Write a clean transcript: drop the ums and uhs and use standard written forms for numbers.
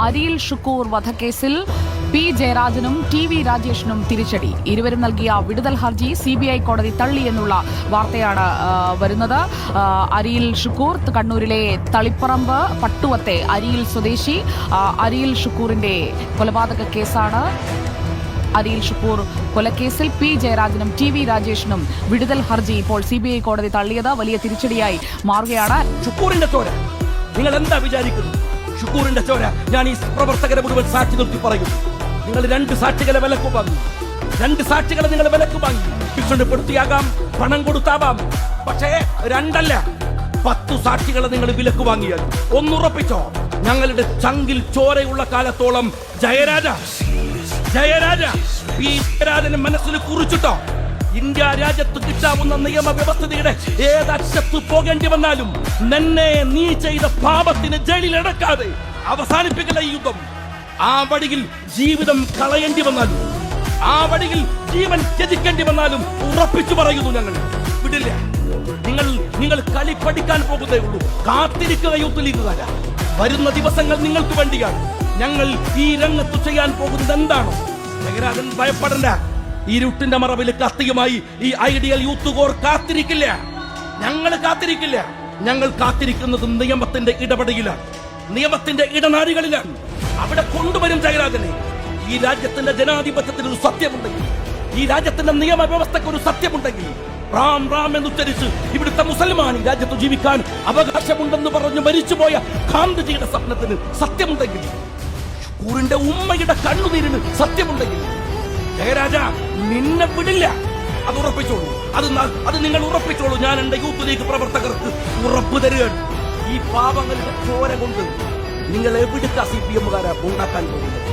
അരിയിൽ ഷുക്കൂർ വധക്കേസിൽ P ജയരാജനും T V രാജേഷിനും തിരിച്ചടി. ഇരുവരും നൽകിയ വിടുതൽ ഹർജി CBI കോടതി തള്ളി എന്നുള്ള വാർത്തയാണ് വരുന്നത്. അരിയിൽ ഷുക്കൂർ കണ്ണൂരിലെ തളിപ്പറമ്പ് പട്ടുവത്തെ അരിയിൽ സ്വദേശി. അരിയിൽ ഷുക്കൂറിന്റെ കൊലപാതക കേസാണ്. അരിയിൽ ഷുക്കൂർ കൊലക്കേസിൽ പി ജയരാജനും ടി വി രാജേഷിനും വിടുതൽ ഹർജി ഇപ്പോൾ CBI കോടതി തള്ളിയത് വലിയ തിരിച്ചടിയായി മാറുകയാണ്. ഷുക്കൂറിന്റെ ചോര നിങ്ങൾ എന്താ വിചാരിക്കുന്നു? ഷുക്കൂറിന്റെ ചോര ഞാൻ ഈ പ്രവർത്തകരെ മുഴുവൻ സാക്ഷി നിർത്തി പറയും. നിങ്ങൾ 2 സാക്ഷികളെ വിലക്ക് വാങ്ങി, 2 സാക്ഷികളെ നിങ്ങൾ വിലക്ക് വാങ്ങി. ഭീഷണിപ്പെടുത്തിയാകാം, പണം കൊടുത്താവാം, പക്ഷേ 2 അല്ല 10 സാക്ഷികളെ നിങ്ങൾ വിലക്ക് വാങ്ങിയാൽ ഒന്നുറപ്പിച്ചോ, ഞങ്ങളുടെ ചങ്കിൽ ചോരയുള്ള കാലത്തോളം ജയരാജനെ മനസ്സിൽ കുറിച്ചിട്ടോ, ഇന്ത്യ രാജ്യത്ത് കിട്ടാവുന്ന നിയമവ്യവസ്ഥയുടെ ഏതറ്റത്ത് പോകേണ്ടി വന്നാലും നിന്നെ നീ ചെയ്ത പാപത്തിന് ജയിലിലടക്കാതെ അവസാനിപ്പിക്കില്ല ഈ യുദ്ധം. ആ വഴിയിൽ ജീവിതം കളയേണ്ടി വന്നാലും, ആ വഴിയിൽ ജീവൻ ത്യജിക്കേണ്ടി വന്നാലും ഉറപ്പിച്ചു പറയുന്നു ഞങ്ങൾ വിടില്ല. നിങ്ങൾ കളി പഠിക്കാൻ പോകുന്നേ ഉള്ളൂ. കാത്തിരിക്കുക യൂത്ത് ലീഗുകാരാ. വരുന്ന ദിവസങ്ങൾ നിങ്ങൾക്ക് വേണ്ടിയാണ്. ഞങ്ങൾ ഈ രംഗത്ത് ചെയ്യാൻ പോകുന്നത് എന്താണോ ജയരാജൻ ഭയപ്പെടണ്ട. ഇരുട്ടിന്റെ മറവിൽ കത്തിയുമായി ഈ ഐഡിയൽ യൂത്ത് കോർ കാത്തിരിക്കില്ല. ഞങ്ങൾ കാത്തിരിക്കില്ല. ഞങ്ങൾ കാത്തിരിക്കുന്നത് നിയമത്തിന്റെ ഇടപെടലിലാണ്, നിയമത്തിന്റെ ഇടനാഴികളിലാണ്. അവിടെ കൊണ്ടുവരും ജയരാജനെ. ഈ രാജ്യത്തിന്റെ ജനാധിപത്യത്തിന് ഒരു സത്യമുണ്ടെങ്കിൽ, ഈ രാജ്യത്തിന്റെ നിയമവ്യവസ്ഥയ്ക്ക് ഒരു സത്യമുണ്ടെങ്കിൽ, റാം റാം എന്നുച്ചരിച്ച് ഇവിടുത്തെ മുസൽമാൻ ഈ രാജ്യത്ത് ജീവിക്കാൻ അവകാശമുണ്ടെന്ന് പറഞ്ഞു മരിച്ചുപോയ ഗാന്ധിജിയുടെ സ്വപ്നത്തിന് സത്യമുണ്ടെങ്കിൽ, ഷുക്കൂറിന്റെ ഉമ്മയുടെ കണ്ണുനീരിന് സത്യമുണ്ടെങ്കിൽ, ജയരാജ നിന്നെ വിടില്ല. അത് ഉറപ്പിച്ചോളൂ. അത് നിങ്ങൾ ഉറപ്പിച്ചോളൂ. ഞാൻ എന്റെ യൂത്ത് ലീഗ് പ്രവർത്തകർക്ക് ഉറപ്പ് തരികയാണ്. ഈ പാവങ്ങളുടെ ചോര കൊണ്ട് നിങ്ങൾ എവിടുത്തെ CPM ഉണ്ടാക്കാൻ പോകുന്നത്?